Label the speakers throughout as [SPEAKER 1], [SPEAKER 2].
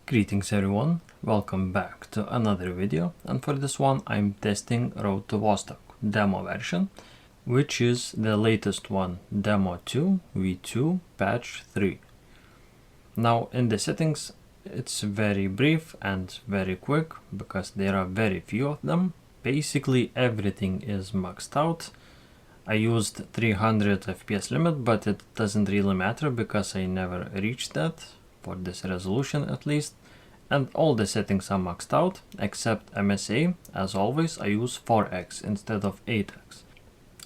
[SPEAKER 1] Greetings everyone, welcome back to another video, and for this one I'm testing Road to Vostok demo version, which is the latest one, demo 2 v2 patch 3. Now in the settings it's very brief and very quick because there are very few of them. Basically everything is maxed out. I used 300 FPS limit, but it doesn't really matter because I never reached that, for this resolution at least, and all the settings are maxed out except MSA. As always, I use 4x instead of 8x.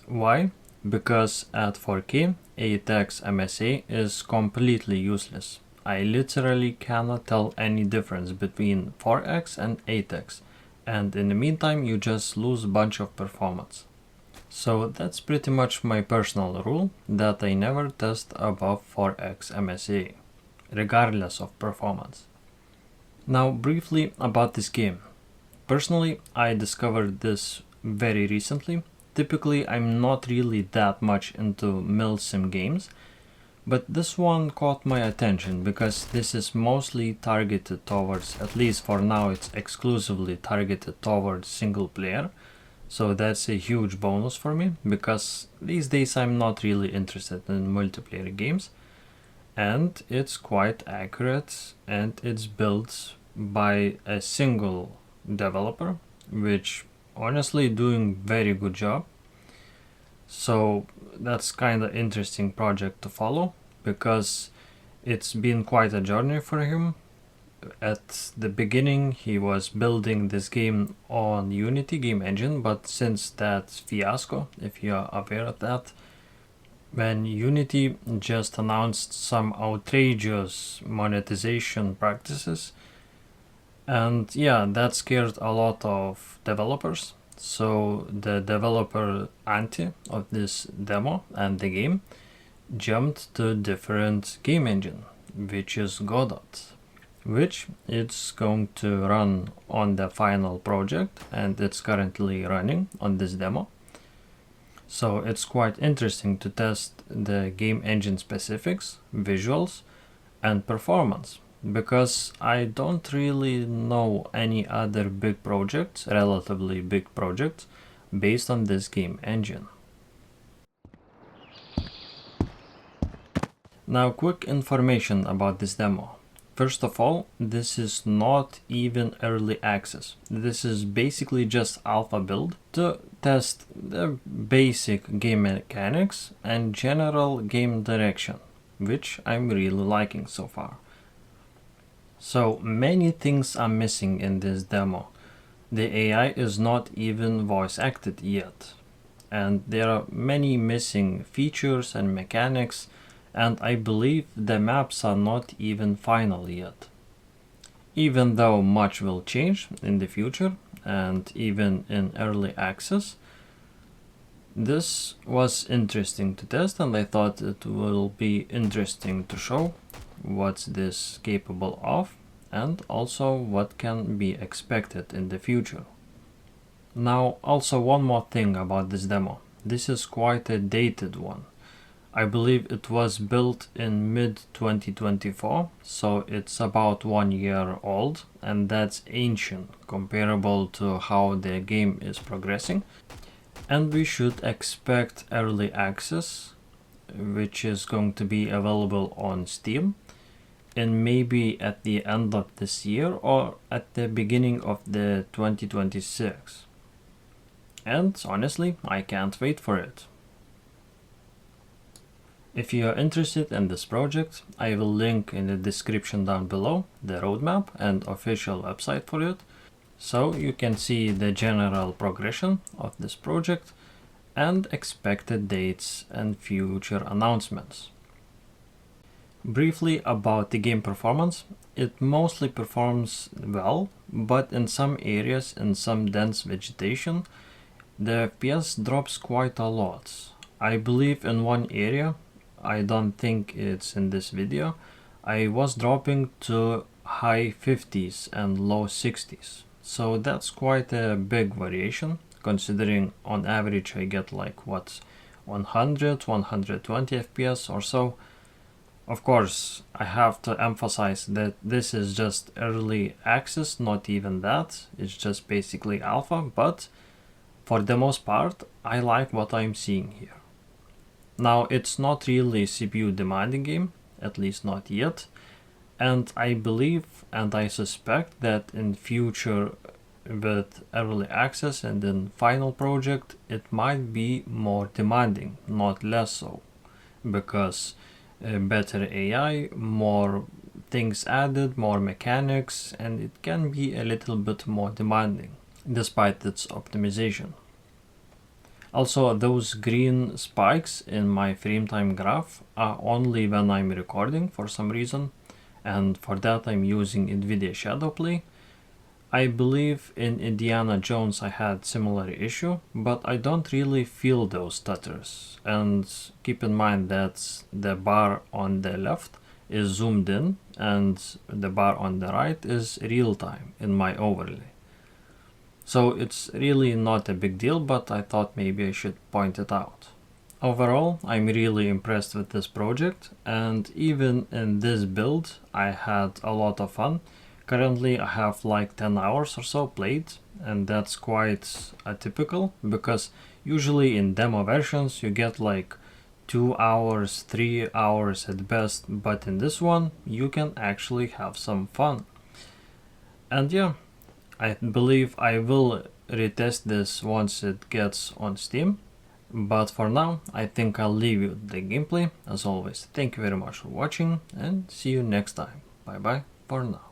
[SPEAKER 1] Why? Because at 4K 8x MSA is completely useless. I literally cannot tell any difference between 4x and 8x, and in the meantime you just lose a bunch of performance. So that's pretty much my personal rule, that I never test above 4x MSA, regardless of performance. Now briefly about this game. Personally, I discovered this very recently. Typically I'm not really that much into milsim games, but this one caught my attention because this is mostly targeted towards, at least for now it's exclusively targeted towards single player. So that's a huge bonus for me, because these days I'm not really interested in multiplayer games. And it's quite accurate, and it's built by a single developer, which honestly doing very good job. So that's kind of interesting project to follow, because it's been quite a journey for him. At the beginning he was building this game on Unity game engine, but since that fiasco, if you are aware of that, when Unity just announced some outrageous monetization practices, and yeah, that scared a lot of developers. So the developer Anti of this demo and the game jumped to a different game engine, which is Godot, which it's going to run on the final project, and it's currently running on this demo. So it's quite interesting to test the game engine specifics, visuals, and performance, because I don't really know any other big projects, relatively big projects, based on this game engine. Now, quick information about this demo. First of all, this is not even early access. This is basically just alpha build to test the basic game mechanics and general game direction, which I'm really liking so far. So many things are missing in this demo. The AI is not even voice acted yet, and there are many missing features and mechanics, and I believe the maps are not even final yet. Even though much will change in the future and even in early access, this was interesting to test, and I thought it will be interesting to show what's this capable of and also what can be expected in the future. Now, also one more thing about this demo. This is quite a dated one. I believe it was built in mid-2024, so it's about 1 year old, and that's ancient, comparable to how the game is progressing. And we should expect early access, which is going to be available on Steam, and maybe at the end of this year or at the beginning of the 2026. And honestly, I can't wait for it. If you are interested in this project, I will link in the description down below the roadmap and official website for it, so you can see the general progression of this project and expected dates and future announcements. Briefly about the game performance, it mostly performs well, but in some areas, in some dense vegetation, the FPS drops quite a lot. I believe in one area, I don't think it's in this video, I was dropping to high 50s and low 60s. So that's quite a big variation, considering on average I get like what, 100, 120 FPS or so. Of course, I have to emphasize that this is just early access, not even that, it's just basically alpha, but for the most part, I like what I'm seeing here. Now, it's not really a CPU demanding game, at least not yet, and I believe and I suspect that in future with early access and then final project, it might be more demanding, not less so, because better AI, more things added, more mechanics, and it can be a little bit more demanding despite its optimization. Also, those green spikes in my frame time graph are only when I'm recording for some reason, and for that I'm using Nvidia Shadowplay. I believe in Indiana Jones I had similar issue, but I don't really feel those stutters. And keep in mind that the bar on the left is zoomed in and the bar on the right is real time in my overlay. So it's really not a big deal, but I thought maybe I should point it out. Overall, I'm really impressed with this project, and even in this build I had a lot of fun. Currently I have like 10 hours or so played, and that's quite atypical because usually in demo versions you get like 2 hours, 3 hours at best, but in this one you can actually have some fun. And yeah, I believe I will retest this once it gets on Steam. But for now, I think I'll leave you with the gameplay. As always, thank you very much for watching and see you next time. Bye bye for now.